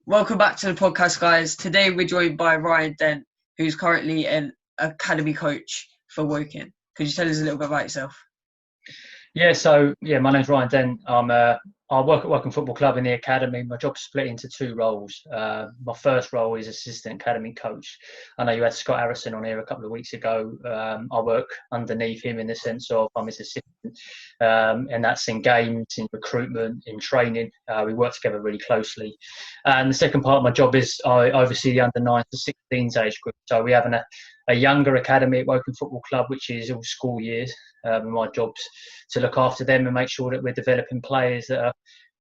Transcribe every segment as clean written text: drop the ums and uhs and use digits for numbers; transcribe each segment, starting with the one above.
Welcome back to the podcast, guys. Today we're joined by Ryan Dent, who's currently an academy coach for Woking. Could you tell us a little bit about yourself? My name's Ryan Dent. I work at Woking Football Club in the academy. My job's split into two roles. My first role is assistant academy coach. I know you had Scott Harrison on here a couple of weeks ago. I work underneath him in the sense of I'm his assistant, and that's in games, in recruitment, in training. We work together really closely. And the second part of my job is I oversee the under 9 to 16s age group. So we have a younger academy at Woking Football Club, which is all school years. My job's to look after them and make sure that we're developing players that are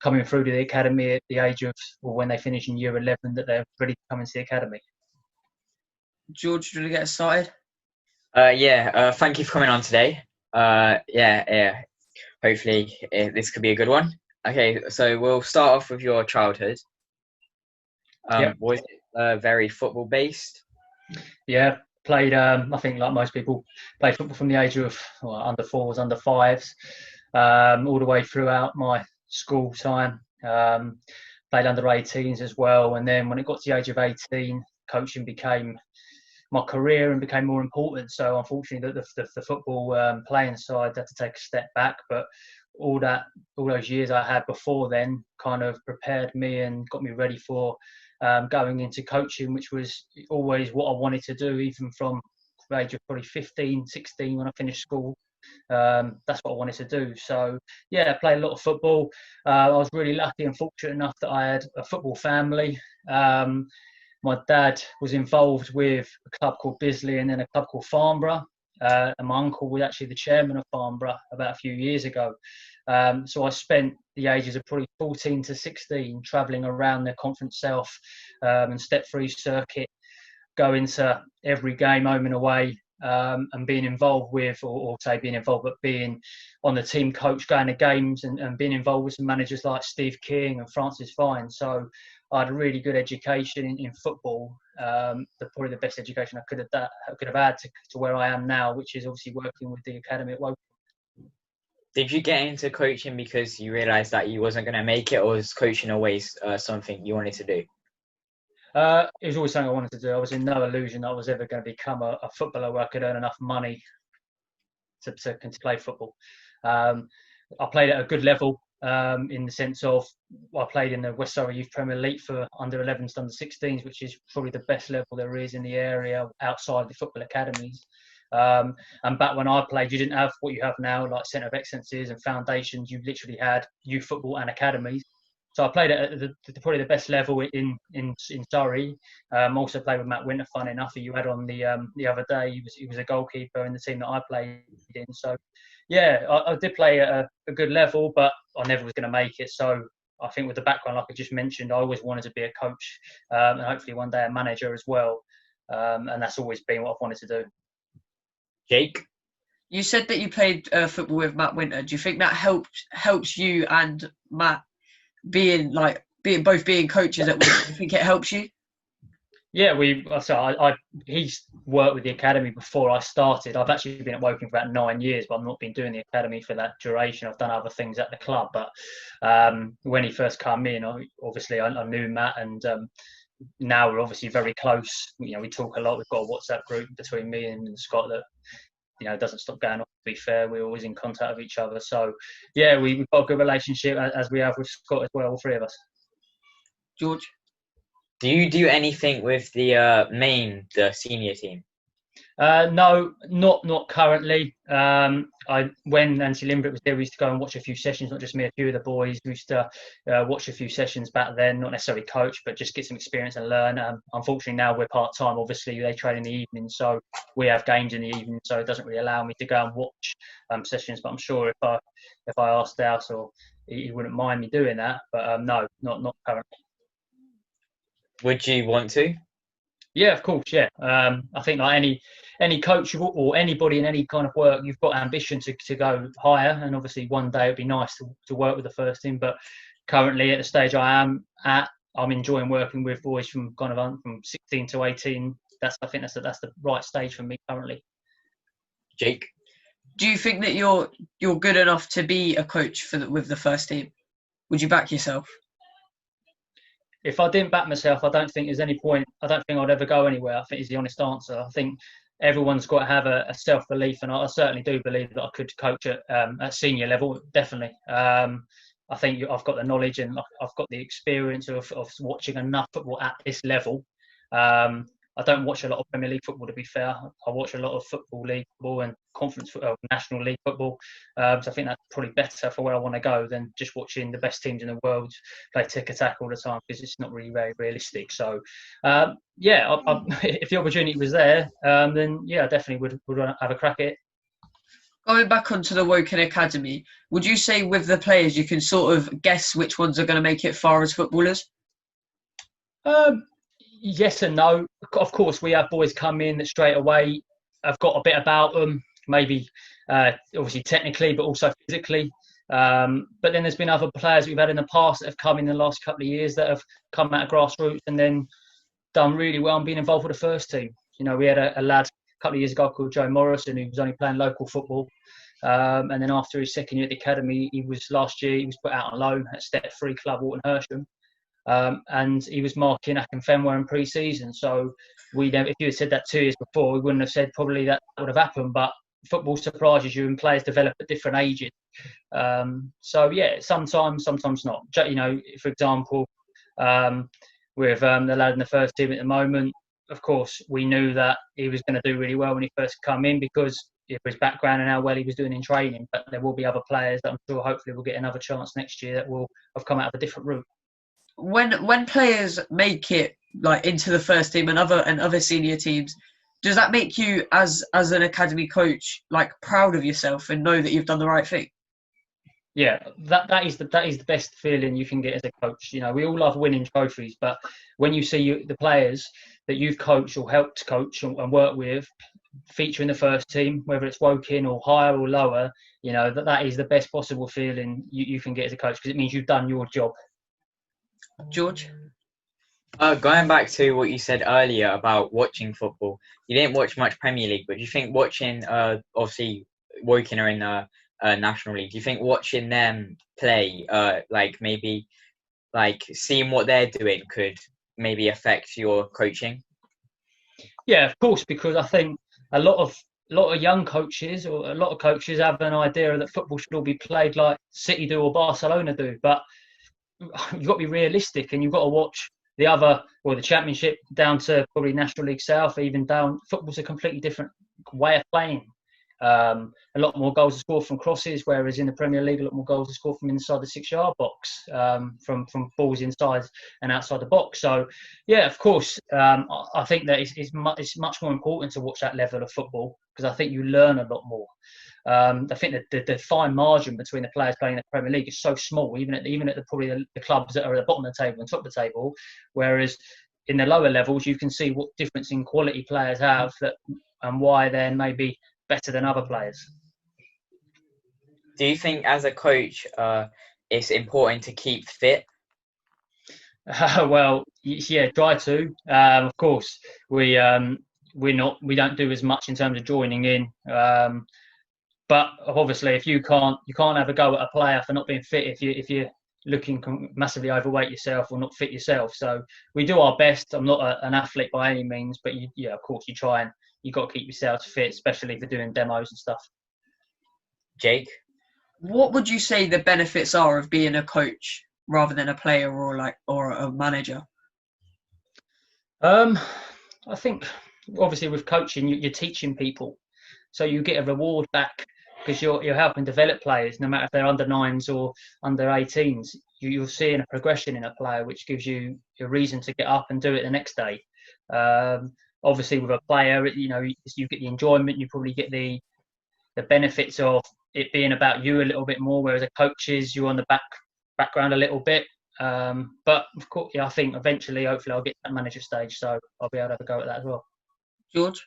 coming through to the academy at the age of, or when they finish in year 11, that they're ready to come into the academy. George, do you want to get us started? Thank you for coming on today. Hopefully this could be a good one. Okay, so we'll start off with your childhood. Was it very football based? Yeah, played, I think like most people, played football from the age of under fours, under fives, all the way throughout my school time. Played under 18s as well. And then when it got to the age of 18, coaching became my career and became more important. So unfortunately, the football playing side had to take a step back. But all those years I had before then kind of prepared me and got me ready for going into coaching, which was always what I wanted to do, even from the age of probably 15, 16 when I finished school. That's what I wanted to do. So, yeah, I played a lot of football. I was really lucky and fortunate enough that I had a football family. My dad was involved with a club called Bisley and then a club called Farnborough. And my uncle was actually the chairman of Farnborough about a few years ago. So I spent the ages of probably 14 to 16 travelling around the Conference South and step-free circuit, going to every game home and away, and being involved with, but being on the team coach, going to games and being involved with some managers like Steve King and Francis Vine. So I had a really good education in football, probably the best education I could have had to where I am now, which is obviously working with the academy at Woking. Did you get into coaching because you realised that you wasn't going to make it, or was coaching always something you wanted to do? It was always something I wanted to do. I was in no illusion that I was ever going to become a footballer where I could earn enough money to play football. I played at a good level in the sense of I played in the West Surrey Youth Premier League for under 11s, under 16s, which is probably the best level there is in the area outside the football academies. And back when I played, you didn't have what you have now, like centre of excellences and foundations. You literally had youth football and academies. So I played at probably the best level in Surrey. Also played with Matt Winter, fun enough, who you had on the other day. He was a goalkeeper in the team that I played in. So, yeah, I did play at a good level, but I never was going to make it. So I think with the background, like I just mentioned, I always wanted to be a coach and hopefully one day a manager as well. And that's always been what I've wanted to do. Jake? You said that you played football with Matt Winter. Do you think that helps you and Matt being coaches at Woking? Do you think it helps you? Yeah, he's worked with the academy before I started. I've actually been at Woking for about 9 years, but I've not been doing the academy for that duration. I've done other things at the club, but when he first came in, obviously I knew Matt, and now we're obviously very close. You know, we talk a lot. We've got a WhatsApp group between me and Scott that doesn't stop going off. To be fair, we're always in contact with each other. So yeah, we've got a good relationship as we have with Scott as well, all three of us. George? Do you do anything with the senior team? No, not currently. When Nancy Limbrick was there, we used to go and watch a few sessions, not just me, a few of the boys. We used to watch a few sessions back then, not necessarily coach, but just get some experience and learn. Unfortunately, now we're part-time. Obviously, they train in the evening, so we have games in the evening, so it doesn't really allow me to go and watch sessions. But I'm sure if I asked Douse, or he wouldn't mind me doing that. But no, not currently. Would you want to? Yeah, of course. Yeah, I think like any coach or anybody in any kind of work, you've got ambition to go higher, and obviously one day it'd be nice to work with the first team. But currently, at the stage I am at, I'm enjoying working with boys from from 16 to 18. I think that's the right stage for me currently. Jake, do you think that you're good enough to be a coach with the first team? Would you back yourself? if I didn't back myself, I don't think there's any point. I don't think I'd ever go anywhere. I think is the honest answer. I think everyone's got to have a self belief, and I certainly do believe that I could coach at senior level. Definitely. I think I've got the knowledge and I've got the experience of watching enough football at this level. I don't watch a lot of Premier League football, to be fair. I watch a lot of Football League football and National League football. So I think that's probably better for where I want to go than just watching the best teams in the world play tick-attack all the time, because it's not really very realistic. So, if the opportunity was there, then yeah, I definitely would have a crack at it. Going back onto the Woking Academy, would you say with the players you can sort of guess which ones are going to make it far as footballers? Yes and no. Of course, we have boys come in that straight away have got a bit about them, maybe obviously technically, but also physically. But then there's been other players we've had in the past that have come in the last couple of years that have come out of grassroots and then done really well and been involved with the first team. You know, we had a lad a couple of years ago called Joe Morrison, who was only playing local football. And then after his second year at the academy, last year he was put out on loan at Step 3 club, Walton Hersham. And he was marking Akinfenwa in pre-season. So if you had said that 2 years before, we wouldn't have said probably that would have happened. But football surprises you, and players develop at different ages. So yeah, sometimes not. You know, for example, with the lad in the first team at the moment, of course, we knew that he was going to do really well when he first come in because of his background and how well he was doing in training. But there will be other players that I'm sure hopefully will get another chance next year that will have come out of a different route. When players make it like into the first team and other senior teams, does that make you as an academy coach like proud of yourself and know that you've done the right thing? Yeah, that is the best feeling you can get as a coach. You know, we all love winning trophies, but when you see the players that you've coached or helped coach and work with feature in the first team, whether it's Woking or higher or lower, you know, that is the best possible feeling you can get as a coach, because it means you've done your job. George? Going back to what you said earlier about watching football, you didn't watch much Premier League, but do you think watching, obviously, Woking are in the National League, do you think watching them play, maybe seeing what they're doing could maybe affect your coaching? Yeah, of course, because I think a lot of young coaches or a lot of coaches have an idea that football should all be played like City do or Barcelona do, but you've got to be realistic and you've got to watch the Championship down to probably National League South, even down. Football's a completely different way of playing. A lot more goals are scored from crosses, whereas in the Premier League, a lot more goals are scored from inside the 6-yard box, from balls inside and outside the box. So, yeah, of course, I think that it's much more important to watch that level of football, because I think you learn a lot more. I think that the fine margin between the players playing in the Premier League is so small, even at the clubs that are at the bottom of the table and top of the table, whereas in the lower levels you can see what difference in quality players have and why they're maybe better than other players. Do you think as a coach it's important to keep fit? Well, yeah, try to. Of course, we don't do as much in terms of joining in. But obviously, if you can't have a go at a player for not being fit if you're looking massively overweight yourself or not fit yourself. So we do our best. I'm not an athlete by any means, but of course, you try and you got to keep yourself fit, especially for doing demos and stuff. Jake, what would you say the benefits are of being a coach rather than a player or a manager? I think obviously with coaching, you're teaching people, so you get a reward back because you're helping develop players, no matter if they're under 9s or under 18s. You're seeing a progression in a player, which gives you a reason to get up and do it the next day. Obviously, with a player, you get the enjoyment. You probably get the benefits of it being about you a little bit more, whereas a coach is you're on the background a little bit. But of course, I think eventually, hopefully, I'll get to that manager stage, so I'll be able to have a go at that as well. George?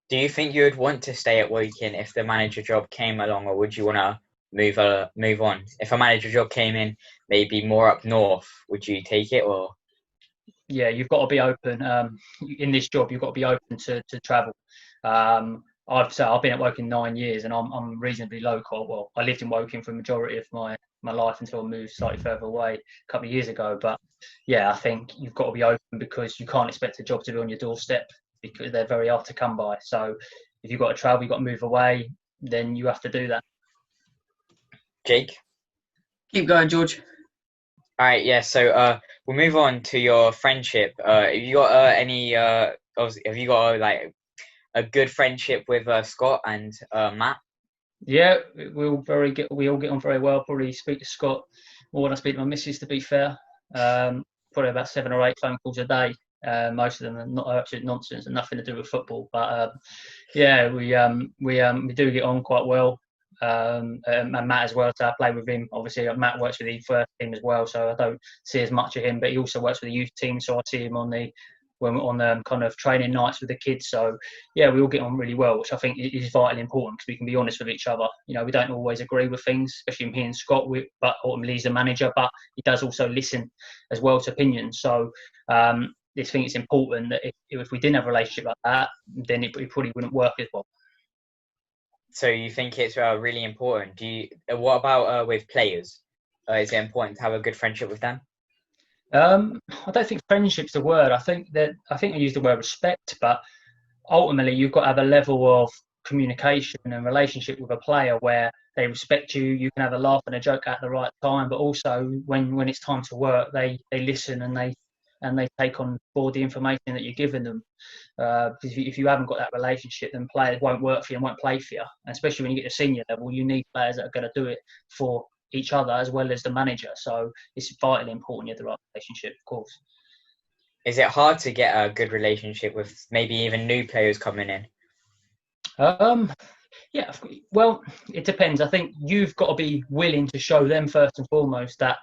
Do you think you would want to stay at Woking if the manager job came along, or would you want to move on? If a manager job came in, maybe more up north, would you take it? Or yeah, you've got to be open. In this job, you've got to be open to travel. I've been at Woking 9 years, and I'm reasonably local. Well, I lived in Woking for the majority of my life until I moved slightly further away a couple of years ago. But yeah, I think you've got to be open because you can't expect a job to be on your doorstep because they're very hard to come by. So if you've got to travel, you've got to move away, then you have to do that. Jake? Keep going, George. All right, yeah. So we'll move on to your friendship. Have you got have you got like a good friendship with Scott and Matt? Yeah, we all get on very well. Probably speak to Scott more than I speak to my missus, to be fair. Probably about 7 or 8 phone calls a day. Most of them are not absolute nonsense and nothing to do with football. But yeah, we do get on quite well. And Matt as well. So I play with him. Obviously, Matt works with the first team as well, so I don't see as much of him. But he also works with the youth team, so I see him on the kind of training nights with the kids. So yeah, we all get on really well, which I think is vitally important because we can be honest with each other. You know, we don't always agree with things, especially me and Scott. But ultimately, he's the manager, but he does also listen as well to opinions. So I think it's important that if we didn't have a relationship like that, then it probably wouldn't work as well. So you think it's really important? What about with players? Is it important to have a good friendship with them? I don't think friendship's the word. I think I use the word respect, but ultimately you've got to have a level of communication and relationship with a player where they respect you. You can have a laugh and a joke at the right time, but also when it's time to work, they listen and they take on board the information that you're giving them. Because if you haven't got that relationship, then players won't work for you and won't play for you. And especially when you get to senior level, you need players that are going to do it for each other as well as the manager. So it's vitally important you have the right relationship, of course. Is it hard to get a good relationship with maybe even new players coming in? Yeah, well, it depends. I think you've got to be willing to show them first and foremost that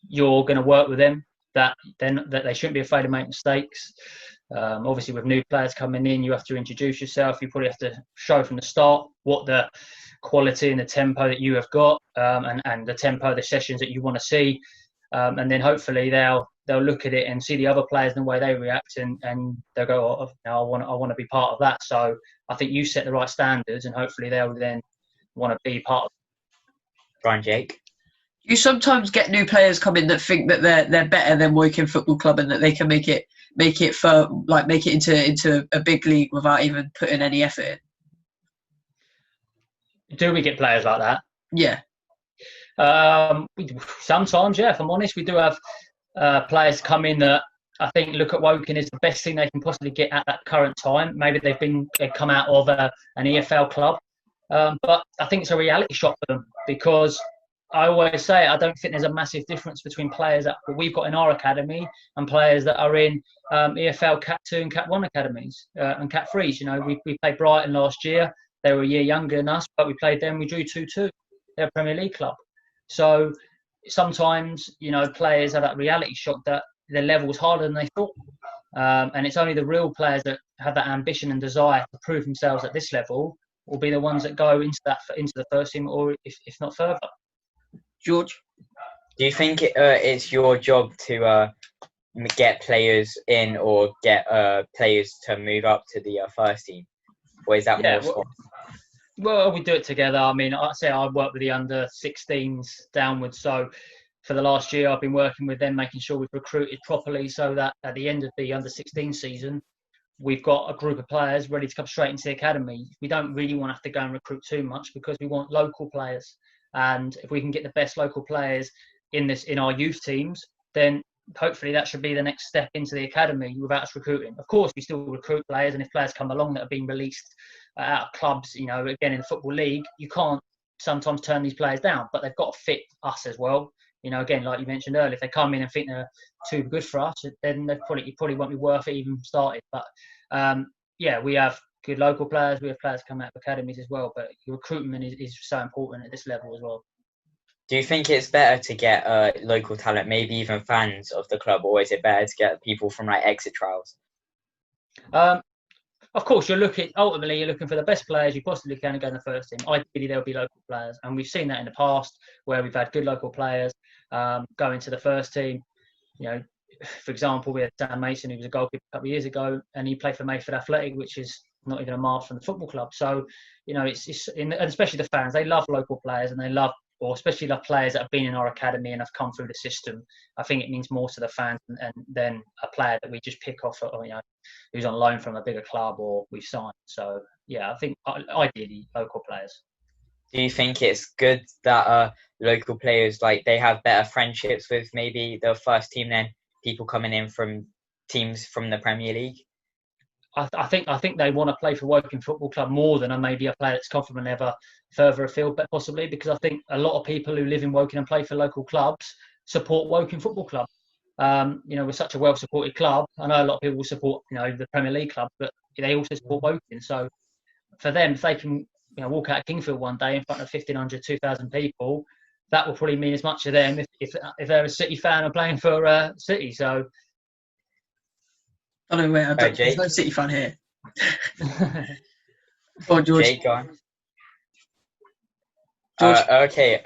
you're going to work with them, that they shouldn't be afraid of making mistakes. Obviously, with new players coming in, you have to introduce yourself. You probably have to show from the start what the quality and the tempo that you have got, and the tempo of the sessions that you want to see, and then hopefully they'll look at it and see the other players and the way they react, and they'll go, oh, I want to be part of that. So I think you set the right standards, and hopefully they'll then want to be part of it. Go on, Jake. You sometimes get new players come in that think that they're better than Woking Football Club and that they can make it into a big league without even putting any effort in. Do we get players like that? Yeah. Sometimes, yeah. If I'm honest, we do have players come in that I think look at Woking as the best thing they can possibly get at that current time. Maybe they've come out of an EFL club, but I think it's a reality shock for them because I always say I don't think there's a massive difference between players that we've got in our academy and players that are in EFL Cat 2 and Cat 1 academies and Cat 3s. You know, we played Brighton last year. They were a year younger than us, but we played them. We drew 2-2. They're a Premier League club. So sometimes, you know, players have that reality shock that their level's harder than they thought. And it's only the real players that have that ambition and desire to prove themselves at this level will be the ones that go into the first team or if not further. George? Do you think it's your job to get players in or get players to move up to the first team? Or is that more Well, we do it together. I mean, I say I work with the under-16s downwards. So for the last year, I've been working with them, making sure we've recruited properly so that at the end of the under-16 season, we've got a group of players ready to come straight into the academy. We don't really want to have to go and recruit too much because we want local players. And if we can get the best local players in our youth teams, then hopefully that should be the next step into the academy without us recruiting. Of course, we still recruit players, and if players come along that are being released out of clubs, you know, again in the Football League, you can't sometimes turn these players down, but they've got to fit us as well. You know, again, like you mentioned earlier, if they come in and think they're too good for us, then it probably won't be worth it even starting. But yeah, we have good local players. We have players come out of academies as well. But recruitment is so important at this level as well. Do you think it's better to get local talent, maybe even fans of the club, or is it better to get people from like exit trials? Of course, ultimately you're looking for the best players you possibly can to go in the first team. Ideally, there'll be local players, and we've seen that in the past where we've had good local players go into the first team. You know, for example, we had Sam Mason, who was a goalkeeper a couple of years ago, and he played for Mayfield Athletic, which is not even a mile from the football club. So, you know, it's and especially the fans, they love local players and they love or especially like players that have been in our academy and have come through the system. I think it means more to the fans and then a player that we just pick off, who's on loan from a bigger club or we've signed. So yeah, I think ideally local players. Do you think it's good that local players, like, they have better friendships with maybe the first team than people coming in from teams from the Premier League? I think they want to play for Woking Football Club more than maybe a player that's come from ever further afield, but possibly because I think a lot of people who live in Woking and play for local clubs support Woking Football Club. We're such a well-supported club. I know a lot of people will support, the Premier League club, but they also support Woking. So for them, if they can, walk out of Kingfield one day in front of 1,500, 2,000 people, that will probably mean as much to them if they're a City fan and playing for City. So. I don't know, there's no City fan here. Go on, George. Jake, go on. George. Okay.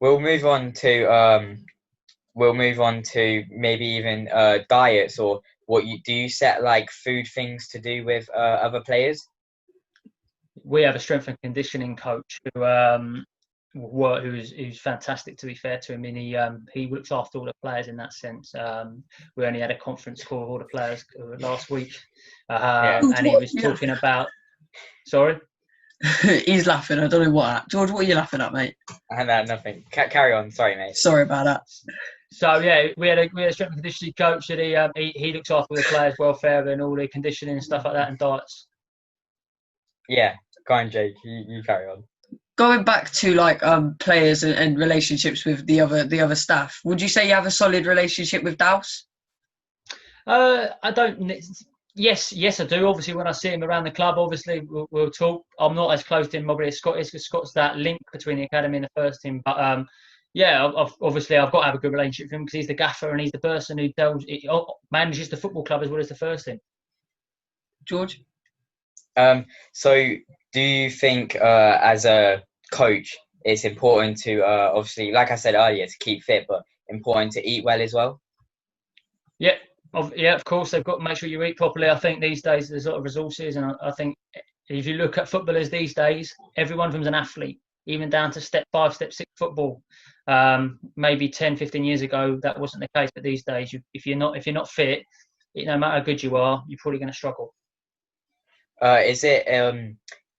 We'll move on to maybe even diets, or what do you set like food things to do with other players? We have a strength and conditioning coach who's fantastic, to be fair to him. And he looks after all the players in that sense. We only had a conference call with all the players last week, and he was talking about. Sorry. He's laughing. I don't know what. George, what are you laughing at, mate? Nothing. Carry on. Sorry, mate. Sorry about that. So yeah, we had a strength and conditioning coach that he looks after the players' welfare and all the conditioning and stuff like that and diets. Yeah, go on, Jake. You carry on. Going back to like players and relationships with the other staff, would you say you have a solid relationship with Douse? I don't. Yes, I do. Obviously, when I see him around the club, obviously we'll talk. I'm not as close to him probably as Scott is, because Scott's that link between the academy and the first team. But I've got to have a good relationship with him because he's the gaffer and he's the person who manages the football club as well as the first team. George? So do you think as a coach it's important to obviously, like I said earlier, to keep fit, but important to eat well as well? Yeah, of course they've got to make sure you eat properly. I think these days there's a lot of resources, and I think if you look at footballers these days, every one of them's an athlete, even down to step 5, step 6 football. Maybe 10, 15 years ago that wasn't the case, but these days if you're not fit, no matter how good you are, you're probably going to struggle. Is it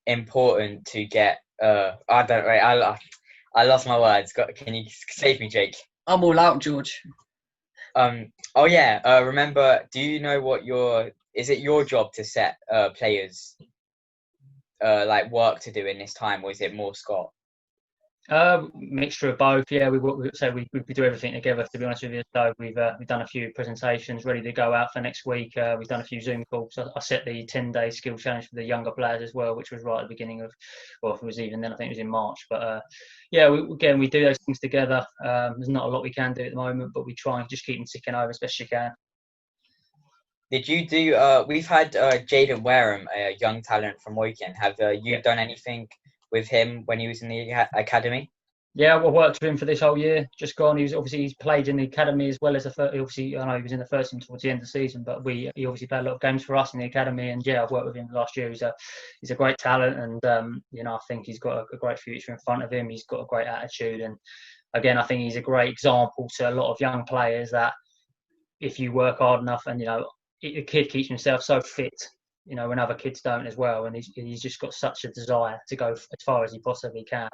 important to get I don't know, I lost my words. Can you save me, Jake? I'm all out, George. Remember, do you know is it your job to set players like work to do in this time, or is it more Scott? Mixture of both. Yeah, we do everything together, to be honest with you. So we've done a few presentations ready to go out for next week. We've done a few Zoom calls. I set the 10-day skill challenge for the younger players as well, which was right at the beginning of, well, if it was even then, I think it was in March. But we do those things together. There's not a lot we can do at the moment, but we try and just keep them ticking over as best you can. Did you do? We've had Jaden Wareham, a young talent from Woking. Have you done anything with him when he was in the academy? Yeah, I worked with him for this whole year. Just gone. He's played in the academy as well as obviously. I know he was in the first team towards the end of the season, but he obviously played a lot of games for us in the academy. And yeah, I've worked with him last year. He's a great talent, and I think he's got a great future in front of him. He's got a great attitude, and again, I think he's a great example to a lot of young players that if you work hard enough, and the kid keeps himself so fit, when other kids don't as well, and he's just got such a desire to go as far as he possibly can,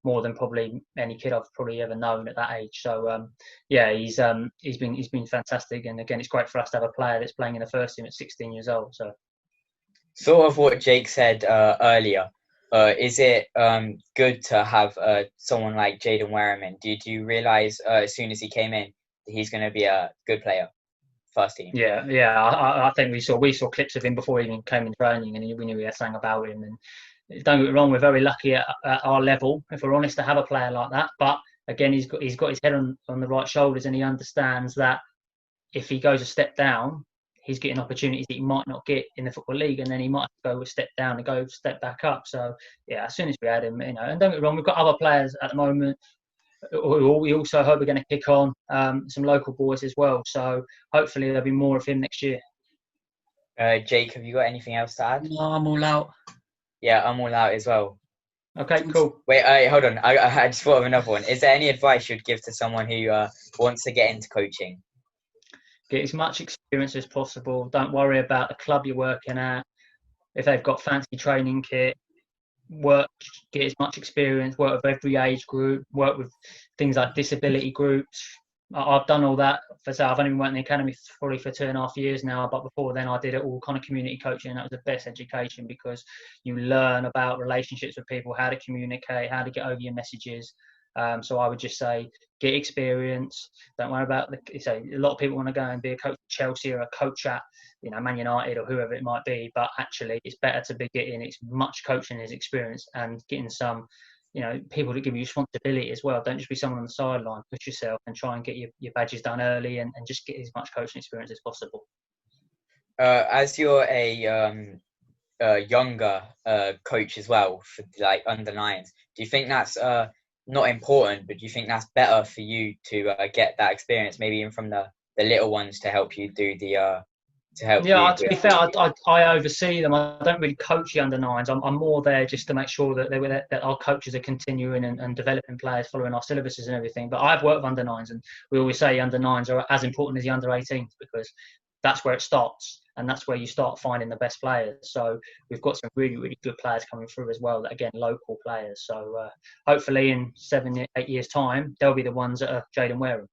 more than probably any kid I've probably ever known at that age. So he's been fantastic, and again, it's great for us to have a player that's playing in the first team at 16 years old. So sort of what Jake said earlier. Is it good to have someone like Jaden Wareham in? Did you realise as soon as he came in that he's going to be a good player? First team. Yeah. I think we saw clips of him before he even came in training, and we knew we had something about him. And don't get me wrong, we're very lucky at our level, if we're honest, to have a player like that. But again, he's got his head on the right shoulders, and he understands that if he goes a step down, he's getting opportunities that he might not get in the Football League, and then he might go a step down and go a step back up. So yeah, as soon as we had him, and don't get me wrong, we've got other players at the moment. We also hope we're going to kick on some local boys as well. So hopefully there'll be more of him next year. Jake, have you got anything else to add? No, I'm all out. Yeah, I'm all out as well. Okay, cool. Wait, hold on. I just thought of another one. Is there any advice you'd give to someone who wants to get into coaching? Get as much experience as possible. Don't worry about the club you're working at. If they've got fancy training kit, get as much experience, work with every age group, work with things like disability groups. I've done all that. I've only been working in the academy probably for 2.5 years now, but before then I did it all kind of community coaching, and that was the best education because you learn about relationships with people, how to communicate, how to get over your messages. So I would just say get experience. Don't worry about a lot of people want to go and be a coach at Chelsea or a coach at Man United or whoever it might be, but actually it's better to be getting as much coaching as experience and getting some people that give you responsibility as well. Don't just be someone on the sideline. Push yourself and try and get your badges done early and just get as much coaching experience as possible. As you're a younger coach as well for like under nines, do you think that's not important, but do you think that's better for you to get that experience, maybe even from the little ones to help you do the to help you? To be fair, I oversee them. I don't really coach the under nines. I'm more there just to make sure that our coaches are continuing and developing players, following our syllabuses and everything. But I've worked with under nines, and we always say under nines are as important as the under 18s because that's where it starts, and that's where you start finding the best players. So we've got some really, really good players coming through as well. Again, local players. So hopefully in 7-8 years' time, they'll be the ones that are Jaden Wareham.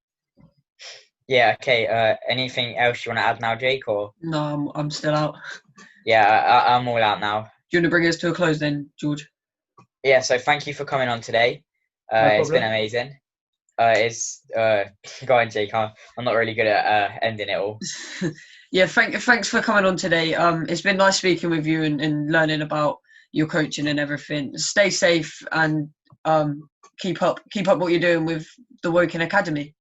Yeah. Okay. Anything else you want to add now, Jake? Or No, I'm still out. Yeah, I'm all out now. Do you want to bring us to a close then, George? Yeah. So thank you for coming on today. It's been amazing. Go on, Jake. I'm not really good at ending it all. Yeah. Thanks for coming on today. It's been nice speaking with you and learning about your coaching and everything. Stay safe and keep up what you're doing with the Woking Academy.